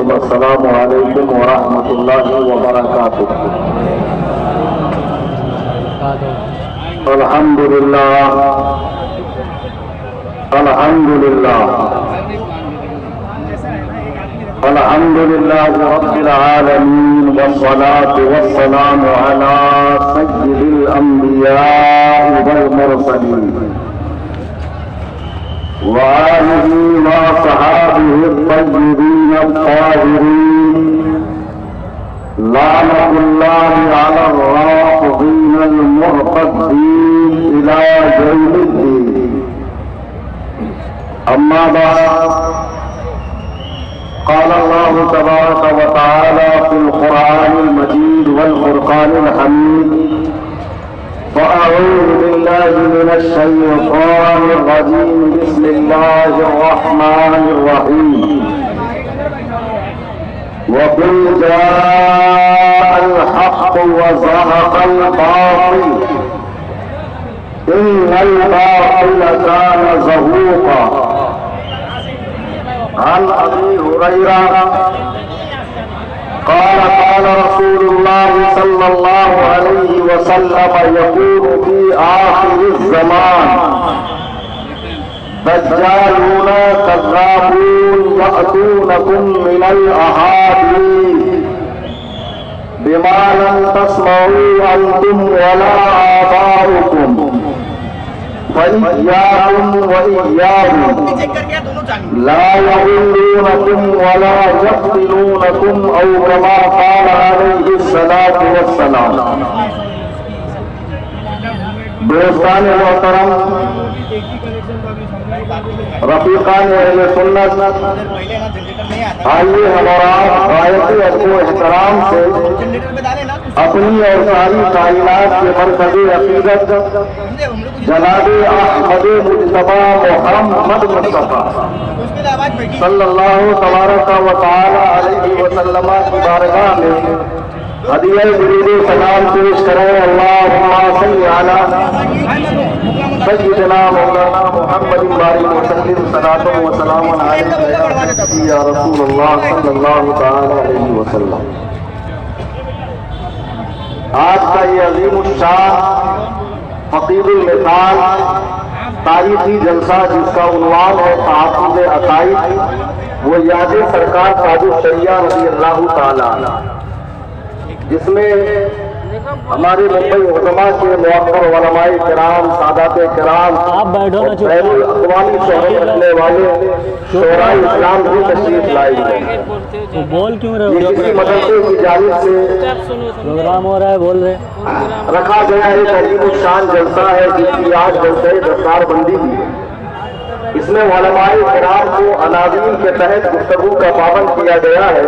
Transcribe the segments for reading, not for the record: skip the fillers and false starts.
السلام علیکم ورحمۃ اللہ وبرکاتہ۔ الحمد للہ الحمد للہ الحمد للہ رب العالمین والصلاة والسلام علی سید الانبیاء والمرسلین وآلہ وصحابہ الطیبین الطاہرین لعنۃ اللہ علی الرافضین المرتدین الی یوم الدین۔ اما بعد، قال اللہ تبارک وتعالی فی القرآن المجید والفرقان الحمید: فأعوذ بالله من الشيطان الرجيم، بسم الله الرحمن الرحيم. وقل جاء الحق وزهق الباطل إن الباطل كان زهوقا۔ عن أبي هريرة قال قال رسول الله صلى الله عليه وسلم: يكون في آخر الزمان دجالون كذابون يأتونكم من الأحاديث بما لم تسمعوا أنتم ولا آباؤكم، فإياكم وإياهم لا يضلونكم ولا يفتنونكم، أو كما قال عليه الصلاة والسلام۔ دوستان محترم، رفیقان اہل سنت، آئیے ہمارا غایت ادب و احترام سے اپنی اور ساری کائنات کے مرکز عقیدت جناب احمد مجتبی محمد مصطفیٰ صلی اللہ تبارک و تعالی علیہ وسلم کی بارگاہ میں ہدیہ درود و سلام پیش کریں۔ اللہم صل علی سیدنا مولانا محمد بارک وسلم صلاۃ و سلام علیک یا رسول اللہ صلی اللہ تعالی علیہ وسلم۔ آج کا یہ عظیم الشان فقیر المثال تاریخی جلسہ، جس کا عنوان ہے تحفظ عقائد، وہ یاد سرکار تاج الشریعہ رضی اللہ تعالی عنہ، جس میں ہمارے ممبئی علماء کے موقر علماء کرام، سادات کرام، بین الاقوامی شہرت رکھنے والے شعراء اسلام بھی تشریف لائے ہیں۔ یہ کسی مدرسے کی جانب سے پروگرام ہو رہا ہے، بول رہے رکھا گیا ایک عظیم الشان جلسہ ہے، جس کی آج جلسہ دستار بندی بھی ہے۔ اس میں علماء کرام کو عناوین کے تحت گفتگو کا پابند کیا گیا ہے،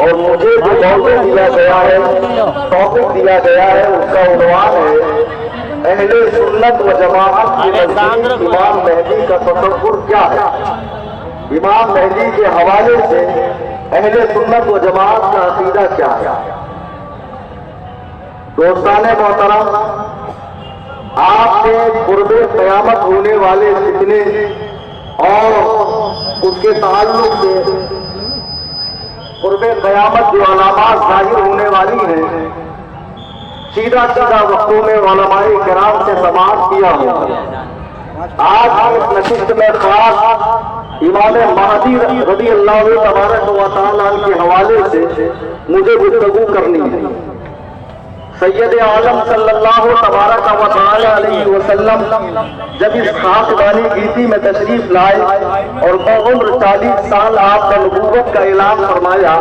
اور مجھے جو موضوع دیا گیا ہے، ٹاپک دیا گیا ہے، اس کا عنوان ہے اہل سنت و جماعت کے نزدیک امام مہدی کا تصور کیا ہے۔ امام مہدی کے حوالے سے اہل سنت و جماعت کا عقیدہ کیا ہے۔ دوستان محترم، آپ کے قرب قیامت ہونے والے فتنے اور اس کے تعلق سے قرب قیامت جو علامات ظاہر ہونے والی ہیں، سیدھا وقتوں میں علماء کرام سے سماعت کیا ہوا۔ آج ہم اس نشست میں خاص امام مہدی رضی اللہ تبارک و تعالی عنہ کے حوالے سے مجھے گفتگو کرنی ہے۔ سید عالم صلی اللہ تبارک و تعالی علیہ وسلم جب اس خاکدانی گیتی میں تشریف لائے اور بعمر 40 سال آپ کا نبوت کا اعلان فرمایا،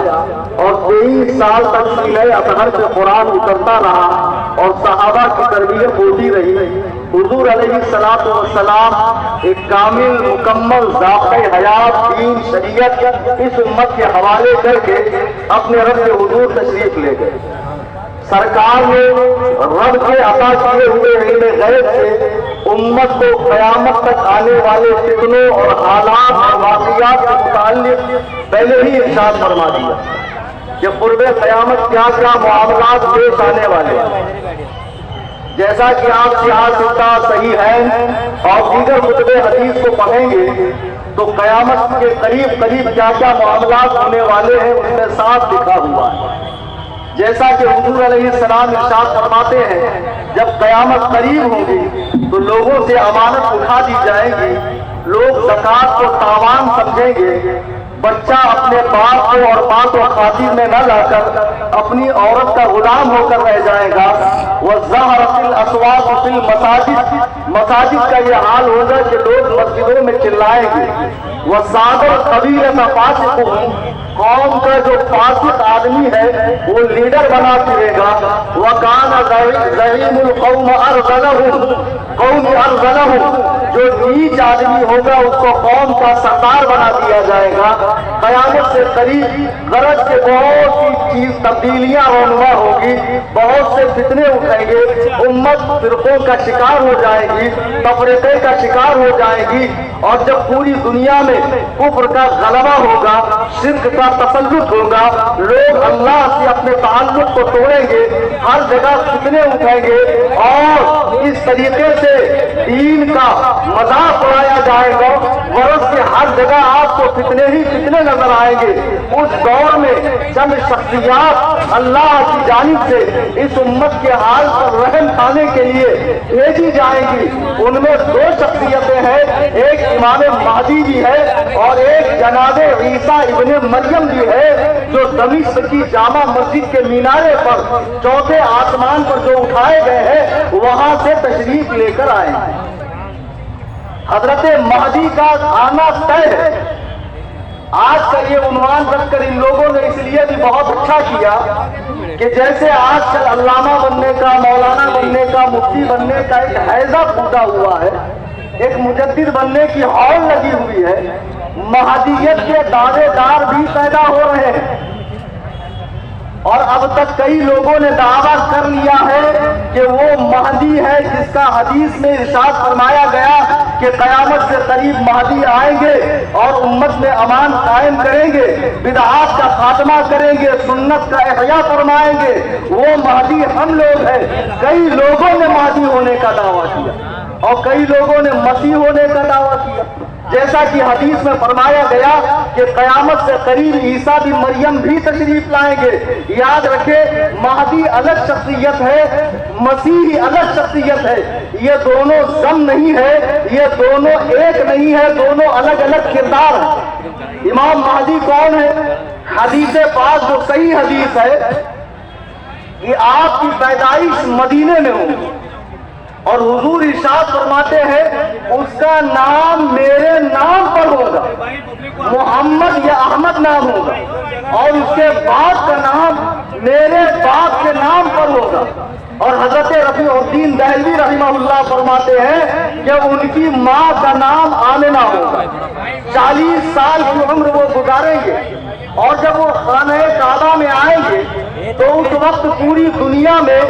اور 23 سال تک سینہ اطہر سے قرآن اترتا رہا اور صحابہ کی تربیت ہوتی رہی، حضور علیہ السلام ایک کامل مکمل ضابطۂ حیات، دین، شریعت اس امت کے حوالے کر کے اپنے رب حضور تشریف لے گئے۔ سرکار نے رب کے عطا کیے ہوئے علم غیب سے امت کو قیامت تک آنے والے فتنوں اور حالات اور واقعات کے متعلق پہلے ہی ارشاد فرما دیا کہ قرب قیامت کیا کیا معاملات پیش آنے والے ہیں۔ جیسا کہ آپ سیاستہ صحیح ہے اور دیگر کتب حدیث کو پڑھیں گے تو قیامت کے قریب قریب کیا کیا معاملات ہونے والے ہیں اس میں صاف لکھا ہوا ہے. جیسا کہ حضور علیہ السلام ارشاد فرماتے ہیں جب قیامت قریب ہوگی تو لوگوں سے امانت اٹھا دی جائے گی، لوگ زکوٰۃ کو تاوان سمجھیں گے، بچہ اپنے باپ کو اور ماں کو خاطر میں نہ لا کر اپنی عورت کا غلام ہو کر رہ جائے گا. وَالظَّهَرَتِ الْأَصْوَاتُ فِي الْمَسَاجِدِ مساجد کا یہ حال ہوگا کہ لوگ مسجدوں میں چلائیں گے. وَصَادَ الْقَبِيلَةَ فَاسِقُهُمْ قوم کا جو فاسق آدمی ہے وہ لیڈر بنا پھرے گا. وَكَانَ زَعِيمُ الْقَوْمَ أَرْذَلَهُمْ قوم أَرْذَلَهُمْ جو نیچ آدمی ہوگا اس کو قوم کا سردار بنا دیا جائے گا. قیامت سے قریب غرض کے بہت سی چیز تبدیلیاں رونما ہوگی، بہت سے فتنے اٹھیں گے، امت فرقوں کا شکار ہو جائے گی، تفرقے کا شکار ہو جائے گی. اور جب پوری دنیا میں کفر کا غلبہ ہوگا، شرک کا تسلط ہوگا، لوگ اللہ سے اپنے تعلق کو توڑیں گے، ہر جگہ فتنے اٹھیں گے اور اس طریقے سے دین کا مذاق اڑایا جائے گا. ورث کے ہر جگہ آپ کو فتنے ہی فتنے نظر آئیں گے. اس دور میں چند شخصیات اللہ کی جانب سے اس امت کے حال پر رحم کھانے کے لیے بھیجی جائیں گی. ان میں دو شخصیتیں ہیں، ایک امام مہدی بھی ہے اور ایک جناب عیسیٰ ابن مریم بھی ہے، جو دمشق کی جامع مسجد کے مینارے پر چوتھے آسمان پر جو اٹھائے گئے ہیں وہاں سے تشریف لے کر آئے ہیں. حضرت مہدی کا آنا طے ہے. آج کا یہ عنوان رکھ کر ان لوگوں نے اس لیے بھی بہت اچھا کیا کہ جیسے آج کل علامہ بننے کا، مولانا بننے کا، مفتی بننے کا ایک حیضہ پھوٹا ہوا ہے، ایک مجدد بننے کی ہال لگی ہوئی ہے، مہدیت کے دعوے دار بھی پیدا ہو رہے ہیں. اور اب تک کئی لوگوں نے دعویٰ کر لیا ہے کہ وہ مہدی ہے جس کا حدیث میں ارشاد فرمایا گیا کہ قیامت سے قریب مہدی آئیں گے اور امت میں امان قائم کریں گے، بدعات کا خاتمہ کریں گے، سنت کا احیاء فرمائیں گے. وہ مہدی ہم لوگ ہیں. کئی لوگوں نے مہدی ہونے کا دعویٰ کیا اور کئی لوگوں نے مسیح ہونے کا دعویٰ کیا. جیسا کہ حدیث میں فرمایا گیا کہ قیامت سے قریب عیسیٰ بن مریم بھی تشریف لائیں گے. یاد رکھیں مہدی الگ شخصیت ہے، مسیح الگ شخصیت ہے. یہ دونوں ضم نہیں ہے، یہ دونوں ایک نہیں ہے، دونوں الگ الگ کردار ہیں. امام مہدی کون ہے؟ حدیث پاک جو صحیح حدیث ہے کہ آپ کی پیدائش مدینے میں ہوگی اور حضور ارشاد فرماتے ہیں اس کا نام میرے نام پر ہوگا، محمد یا احمد نام ہوگا، اور اس کے باپ کا نام میرے باپ کے نام پر ہوگا. اور حضرت رفیع الدین دہلوی رحمہ اللہ فرماتے ہیں کہ ان کی ماں کا نام آمنہ ہوگا. 40 سال کی عمر وہ گزاریں گے اور جب وہ خانہ کعبہ میں آئیں گے تو اس وقت پوری دنیا میں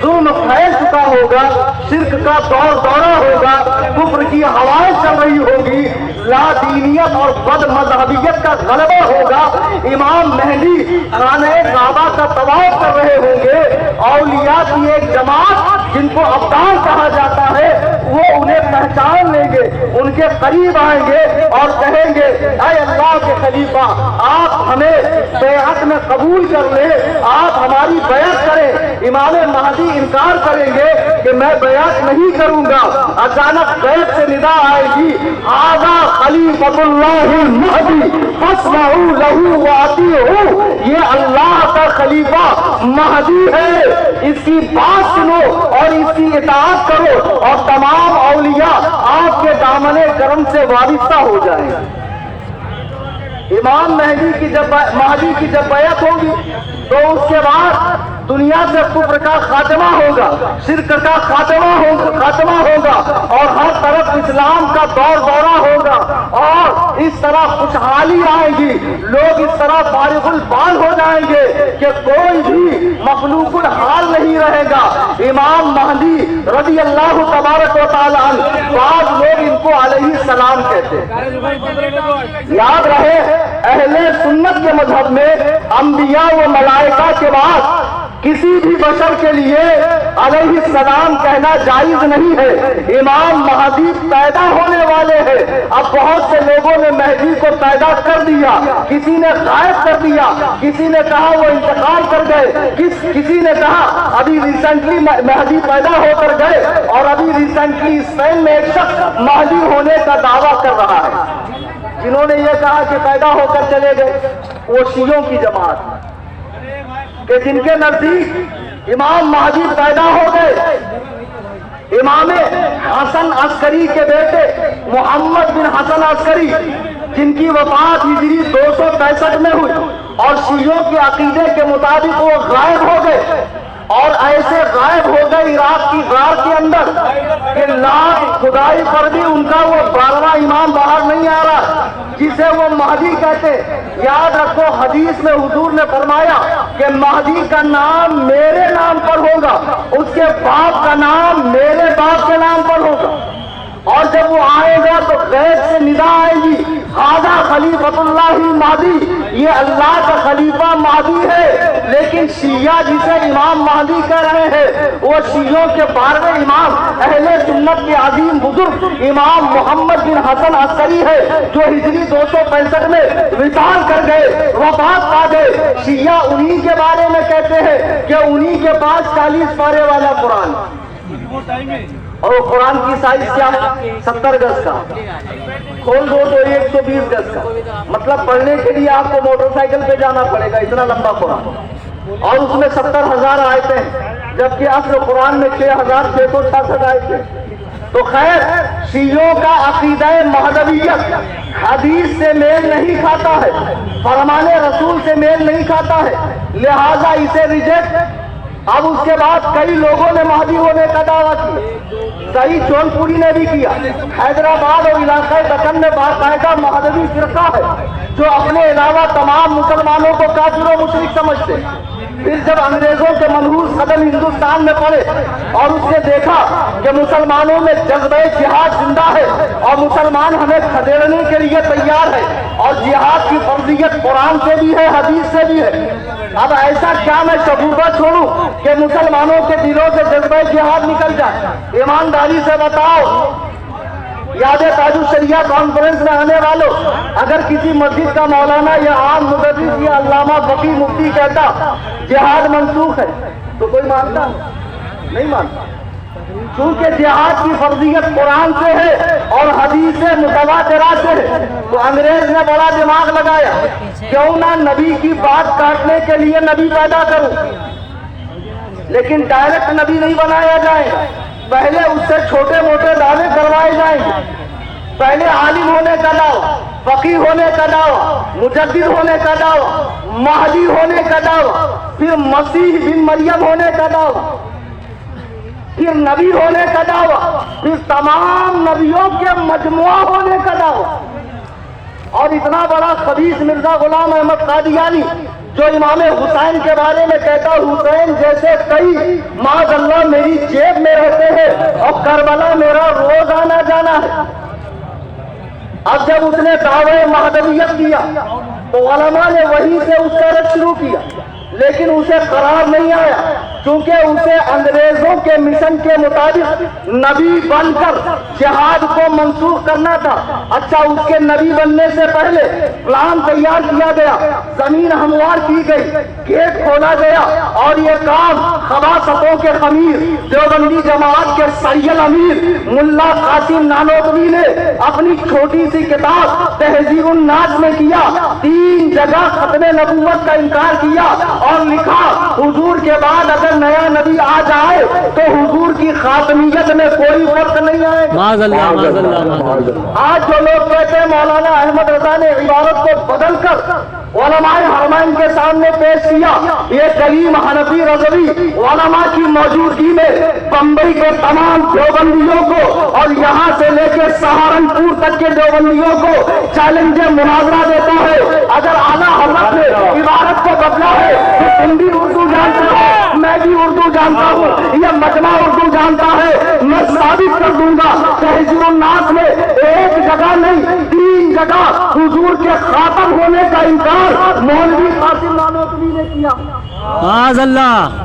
ظلم پھیل چکا ہوگا، شرک کا دور دورہ ہوگا، کفر کی ہوائیں چل رہی ہوگی، لا دینیت اور بد مذہبیت کا غلبہ ہوگا. امام مہدی خانہ کعبہ کا طواف کر رہے ہوں گے، اولیاء کی ایک جماعت جن کو ابدال کہا جاتا ہے وہ انہیں پہچان لیں گے، ان کے قریب آئیں گے اور کہیں گے اے اللہ کے خلیفہ آپ ہمیں بیعت میں قبول کر لیں، آپ ہماری بیعت کریں. امام مہدی انکار کریں گے کہ میں بیعت نہیں کروں گا. اچانک بیعت سے ندا آئے گی ھذا خلیفۃ اللہ المہدی فاسمعوا لہ واطیعوا، یہ اللہ کا خلیفہ مہدی ہے، اس کی بات سنو اور اس کی اطاعت کرو اور تمام اولیاء آپ کے دامن کرم سے وابستہ ہو جائیں. امام مہدی کی جب بیعت ہوگی تو اس کے بعد دنیا سے کفر کا خاتمہ ہوگا، شرک کا خاتمہ ہوگا اور ہر طرف اسلام کا دور دورہ ہوگا اور اس طرح خوشحالی آئے گی. لوگ اس طرح فارغ البال ہو جائیں گے کہ کوئی بھی مخلوق الحال نہیں رہے گا. امام مہدی رضی اللہ تبارک و تعالی عنہ، بعض لوگ ان کو علیہ السلام کہتے ہیں. یاد رہے اہل سنت کے مذہب میں انبیاء و ملائکہ کے بعد کسی بھی بشر کے لیے علیہ السلام کہنا جائز نہیں ہے۔ امام مہدی پیدا ہونے والے ہیں۔ اب بہت سے لوگوں نے مہدی کو پیدا کر دیا، کسی نے غائب کر دیا، کسی نے کہا وہ انتقال کر گئے، کسی نے کہا ابھی ریسنٹلی مہدی پیدا ہو کر گئے، اور ابھی ریسنٹلی اسپین میں ایک شخص مہدی ہونے کا دعویٰ کر رہا ہے۔ جنہوں نے یہ کہا کہ پیدا ہو کر چلے گئے وہ شیعوں کی جماعت کہ جن کے نزدیک امام مہدی پیدا ہو گئے۔ امام حسن عسکری کے بیٹے محمد بن حسن عسکری جن کی وفات ہجری 265 میں ہوئی، اور شیعوں کے عقیدے کے مطابق وہ غائب ہو گئے، اور ایسے غائب ہو گئے عراق کی غار کے اندر کہ لاکھ خدائی پر بھی ان کا وہ 12واں امام باہر نہیں آ رہا جسے وہ مہدی کہتے۔ یاد رکھو حدیث میں حضور نے فرمایا کہ مہدی کا نام میرے نام پر ہوگا، اس کے باپ کا نام میرے باپ کے نام پر ہوگا، اور جب وہ آئے گا تو غیب سے ندا آئے گی، ھذا خلیفۃ اللہ مہدی، یہ اللہ کا خلیفہ مہدی ہے۔ لیکن شیعہ جسے امام مہدی کہہ رہے ہیں وہ شیعوں کے 12ویں امام اہل سنت کے عظیم بزرگ امام محمد بن حسن عسکری ہے، جو ہجری 265 میں وصال کر گئے، وفات پا گئے۔ شیعہ انہی کے بارے میں کہتے ہیں کہ انہی کے پاس 40 پارے والا قرآن، اور وہ قرآن کی سائز کیا ہے؟ 70 گز کا، کھول دو تو 120 گز کا، مطلب پڑھنے کے لیے آپ کو موٹر سائیکل پہ جانا پڑے گا، اتنا لمبا قرآن، اور اس میں 70,000 آیتیں ہیں، جبکہ اصل قرآن میں 6,666 آیتیں۔ تو خیر، شیعوں کا عقیدہ مہدویت حدیث سے میل نہیں کھاتا ہے، فرمان رسول سے میل نہیں کھاتا ہے، لہذا اسے ریجیکٹ۔ اب اس کے بعد کئی لوگوں نے مہدی ہونے کا دعویٰ کیا، سعید جون پوری نے بھی کیا، حیدرآباد اور علاقہ دکن میں باقاعدہ مہدوی فرقہ ہے جو اپنے علاوہ تمام مسلمانوں کو کافر و مشرک سمجھتے۔ پھر جب انگریزوں کے منحوس قدم ہندوستان میں پڑے اور اس نے دیکھا کہ مسلمانوں میں جذبہ جہاد زندہ ہے اور مسلمان ہمیں کھدیڑنے کے لیے تیار ہے، اور جہاد کی فرضیت قرآن سے بھی ہے حدیث سے بھی ہے، اب ایسا کیا میں شگوفہ چھوڑوں کہ مسلمانوں کے دلوں سے جذبہ جہاد نکل جائے؟ ایمانداری سے بتاؤ، یاد تاج الشریعہ کانفرنس میں آنے والوں، اگر کسی مسجد کا مولانا یا عام مدرس یا علامہ فقیہ مفتی کہتا جہاد منسوخ ہے تو کوئی مانتا نہیں مانتا، کیونکہ جہاد کی فرضیت قرآن سے ہے اور حدیث متواترہ سے ہے۔ تو انگریز نے بڑا دماغ لگایا، کیوں نہ نبی کی بات کاٹنے کے لیے نبی پیدا کروں، لیکن ڈائریکٹ نبی نہیں بنایا جائے، پہلے اس سے چھوٹے موٹے دعوے کروائے جائیں گے، پہلے عالم ہونے کا دعویٰ، فقیہ ہونے کا دعویٰ، مجدد ہونے کا دعویٰ، مہدی ہونے کا دعویٰ، پھر مسیح بن مریم ہونے کا دعویٰ، پھر نبی ہونے کا دعویٰ، پھر تمام نبیوں کے مجموعہ ہونے کا دعویٰ۔ اور اتنا بڑا خبیث مرزا غلام احمد قادیانی جو امام حسین کے بارے میں کہتا حسین جیسے کئی معاذ اللہ میری جیب میں رہتے ہیں اور کربلا میرا روز آنا جانا ہے۔ اب جب اس نے دعوی مہدویت کیا تو علماء نے وہیں سے اس کا رد شروع کیا، لیکن اسے قرار نہیں آیا، کیونکہ اسے انگریزوں کے مشن کے مطابق نبی بن کر جہاد کو منسوخ کرنا تھا۔ اچھا، اس کے نبی بننے سے پہلے پلان تیار کیا گیا، زمین ہموار کی گئی، گیٹ کھولا گیا، اور یہ کام خباثتوں کے خمیر دیوبندی جماعت کے سریل امیر ملا قاسم نانوتوی نے اپنی چھوٹی سی کتاب تہذیب الناس میں کیا۔ 3 جگہ ختم نبوت کا انکار کیا اور لکھا حضور کے بعد اگر نیا نبی آ جائے تو حضور کی خاتمیت میں کوئی فرق نہیں آئے گا۔ آج جو لوگ کہتے ہیں مولانا احمد رضا نے عبارت کو بدل کر علماء حرمین کے سامنے پیش کیا، یہ کریم حنفی رضوی علماء کی موجودگی میں بمبئی کے تمام دیوبندیوں کو اور یہاں سے لے کے سہارنپور تک کے دیوبندیوں کو چیلنج مناظرہ دیتا ہے۔ اگر اعلیٰ حضرت نے عبارت کو بدلا ہے تو تم بھی اردو جانتے ہو، میں بھی اردو جانتا ہوں، یہ مجمع اردو جانتا ہے، میں ثابت کر دوں گا تہذیب الناس میں ایک جگہ نہیں 3 جگہ حضور کے خاتم ہونے کا انکار مولوی قاسم نانوتوی نے کیا۔ معاذ اللہ۔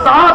7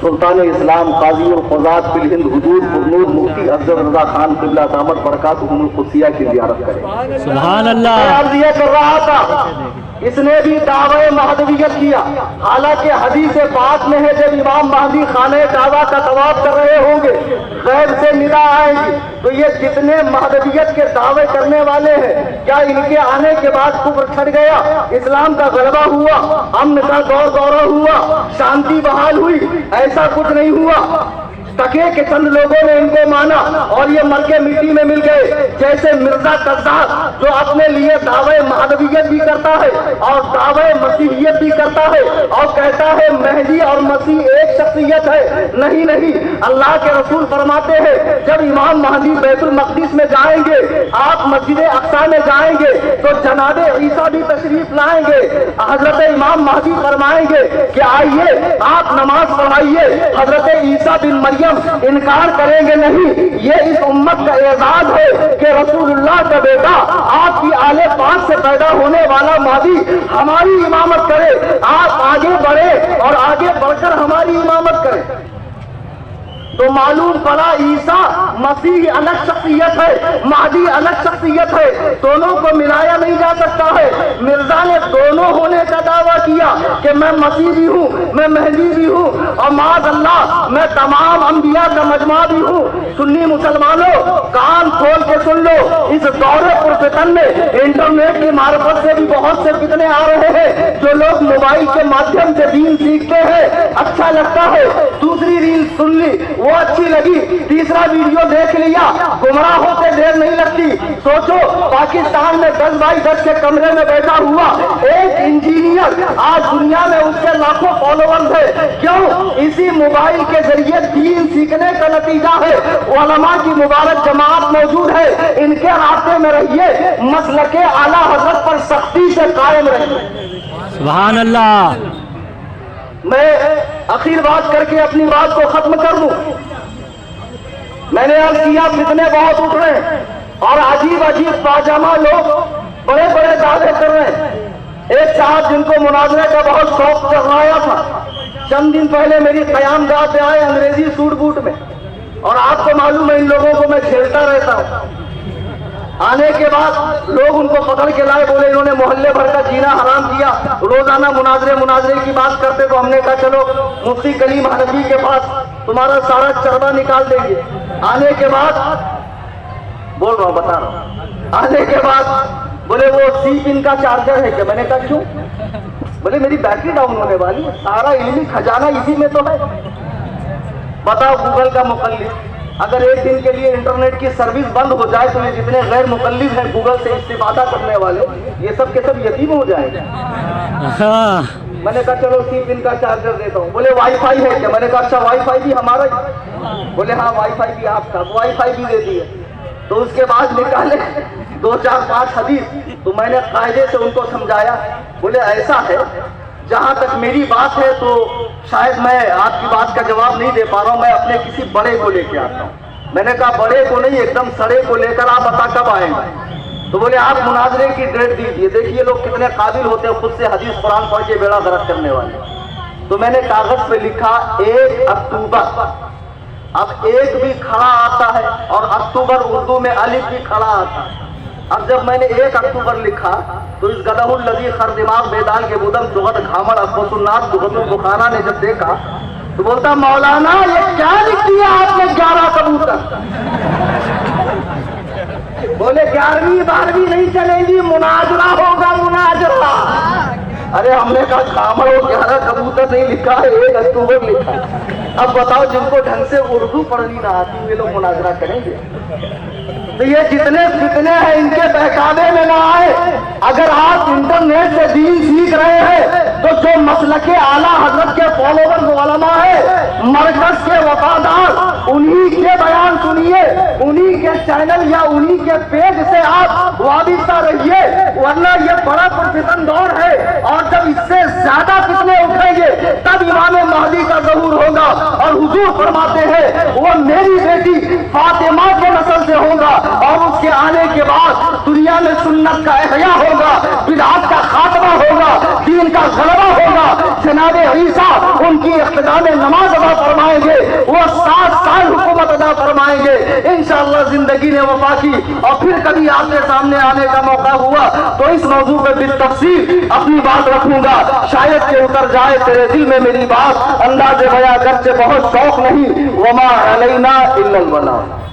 سلطان اسلام قاضی القضات فی الہند حضور پرنور مفتی افضل رضا خان قبلہ دامت برکاتہم القدسیہ کی زیارت کریں. سبحان اللہ. میں عرض یہ کر رہا تھا اس نے بھی دعوی مہدویت کیا، حالانکہ حدیث پاک میں ہے جب امام مہدی خانہ کعبہ کا طواف کر رہے ہوں گے غیب سے ندا آئے گی تو یہ جتنے مہدویت کے دعوے کرنے والے ہیں کیا ان کے آنے کے بعد کفر چھٹ گیا، اسلام کا غلبہ ہوا، امن کا دورہ ہوا، شانتی بحال ہوئی؟ ایسا کچھ نہیں ہوا. تکے کہ چند لوگوں نے ان کو مانا اور یہ مر کے مٹی میں مل گئے. جیسے مرزا قذاب جو اپنے لیے دعوے مہدویت بھی کرتا ہے اور دعوے مسیحیت بھی کرتا ہے اور کہتا ہے مہدی اور مسیح ایک شخصیت ہے. نہیں نہیں، اللہ کے رسول فرماتے ہیں جب امام مہدی بیت المقدس میں جائیں گے، آپ مسجد اقصی میں جائیں گے تو جناب عیسیٰ بھی تشریف لائیں گے. حضرت امام مہدی فرمائیں گے کہ آئیے آپ نماز پڑھائیے. حضرت عیسیٰ بن مریم انکار کریں گے نہیں. یہ اس امت کا اعزاز ہے کہ رسول اللہ کا بیٹا آپ کی آل پاک سے پیدا ہونے والا مہدی ہماری امامت کرے. آپ آگے بڑھے اور آگے بڑھ کر ہماری امامت کریں. تو معلوم پڑا عیسیٰ مسیح الگ شخصیت ہے، مہدی الگ شخصیت ہے، دونوں کو ملایا نہیں جا سکتا ہے. مرزا نے دونوں ہونے کا دعویٰ کیا کہ میں مسیح بھی ہوں، میں مہدی بھی ہوں، اور معاذ اللہ میں تمام انبیاء کا مجمع بھی ہوں. سنی مسلمانوں کان کھول کے سن لو، اس دور پرفتن میں انٹرنیٹ کی معرفت سے بھی بہت سے فتنے آ رہے ہیں. جو لوگ موبائل کے مادھیم سے دین سیکھتے ہیں اچھا لگتا ہے، دوسری ریل سن لی وہ اچھی لگی، تیسرا ویڈیو دیکھ لیا، گمراہ ہوتے دیر نہیں لگتی. سوچو پاکستان میں 10 بائی 10 کے کمرے میں بیٹھا ہوا ایک انجینئر آج دنیا میں اس کے لاکھوں فالوورز ہے. کیوں؟ اسی موبائل کے ذریعے دین سیکھنے کا نتیجہ ہے. علماء کی مبارک جماعت موجود ہے، ان کے راستے میں رہیے، مسلک اعلیٰ حضرت پر سختی سے قائم رہیے. سبحان اللہ. میں اخیر بات کر کے اپنی بات کو ختم کر دوں. میں نے عرض کیا فتنے بہت اٹھ رہے ہیں اور عجیب عجیب پاجامہ لوگ بڑے بڑے دعوے کر رہے ہیں. ایک صاحب جن کو مناظرے کا بہت شوق چڑھایا تھا چند دن پہلے میری قیام گاہ پہ آئے انگریزی سوٹ بوٹ میں، اور آپ کو معلوم ہے ان لوگوں کو میں کھیلتا رہتا ہوں. آنے کے بعد لوگ ان کو پکڑ کے لائے، بولے انہوں نے محلے بھر کا جینا حرام کیا، روزانہ مناظرے کی بات کرتے. تو ہم نے کہا چلو مفتی کلیم حنفی کے پاس تمہارا سارا چربا نکال دیں گے. آنے کے بعد بول رہا ہوں بتا رہا ہوں، آنے کے بعد بولے وہ 30 پن کا چارجر ہے کیا؟ میں نے کہا کیوں؟ بولے میری بیٹری ڈاؤن ہونے والی ہے. سارا علمی خزانہ اسی میں تو ہے. بتاؤ گوگل کا مقلد اگر ایک دن کے لیے انٹرنیٹ کی سروس بند ہو جائے تو یہ جتنے غیر مقلد ہیں گوگل سے استفادہ کرنے والے یہ سب کے سب یتیم ہو جائیں گے. میں نے کہا چلو 30 پن کا چارجر دیتا ہوں. بولے وائی فائی ہے کیا؟ میں نے کہا اچھا وائی فائی بھی ہمارا ہی؟ بولے ہاں وائی فائی بھی آپ کا. وائی فائی بھی دے دیے. تو اس کے بعد نکالے 2 4 5 حدیث. تو میں نے قاعدے سے ان کو سمجھایا. بولے ایسا ہے جہاں تک میری بات ہے تو شاید میں آپ کی بات کا جواب نہیں دے پا رہا ہوں، میں اپنے کسی بڑے کو لے کے آتا ہوں. میں نے کہا بڑے کو نہیں، ایک دم سڑے کو لے کر آپ بتا کب آئیں گے؟ تو بولے آپ مناظرے کی ڈیٹ دیجیے. دیکھیے لوگ کتنے قابل ہوتے ہیں، خود سے حدیث قرآن پڑھ کے بیڑا غرق کرنے والے. تو میں نے کاغذ پہ لکھا 1 اکتوبر. اب 1 بھی کھڑا آتا ہے اور اکتوبر اردو میں الف بھی کھڑا آتا ہے. اب جب میں نے 1 اکتوبر لکھا تو اس گدہ الذی خر دماغ بیدال کے بدم جغت گھامڑ اخبث الناس جغت البخارا نے جب دیکھا تو بولتا مولانا یہ کیا لکھ دیا آپ نے 11 کبوتر؟ بولے 11ویں 12ویں نہیں چلے گی، مناظرہ ہوگا مناظرہ. ارے ہم نے کہا گھامڑ اور 11 کبوتر نہیں لکھا ہے، 1 اکتوبر لکھا. اب بتاؤ جن کو ڈھنگ سے اردو پڑھنی نہ آتی وہ لوگ مناظرہ کریں گے؟ تو یہ جتنے فتنے ہیں ان کے بہکاوے میں نہ آئے. اگر آپ انٹرنیٹ سے دین سیکھ رہے ہیں تو جو مسلک اعلیٰ حضرت کے فالوورز علماء ہیں، مرکز کے وفادار، انہی کے بیان سنیے، انہی کے چینل یا انہی کے پیج سے آپ وابستہ رہیے. ورنہ یہ بڑا پرفتن دور ہے اور جب اس سے زیادہ فتنے اٹھیں گے تب امام مہدی کا ظہور ہوگا. اور حضور فرماتے ہیں وہ میری بیٹی فاطمہ کے نسل سے ہوگا اور اس کے آنے کے بعد دنیا میں سنت کا احیاء ہوگا, بدعت کا خاتمہ ہوگا, دین کا غلبہ ہوگا. جناب عیسیٰ ان کی اقتداء میں نماز ادا فرمائیں گے, وہ 7 سال حکومت ادا فرمائیں گے. انشاءاللہ زندگی نے وفا کی اور پھر کبھی آپ کے سامنے آنے کا موقع ہوا تو اس موضوع پہ بالتفصیل اپنی بات رکھوں گا. شاید کہ اتر جائے تیرے دل میں میری بات, انداز بیاں گرچہ بہت شوق نہیں, وما علینا الا البلاغ.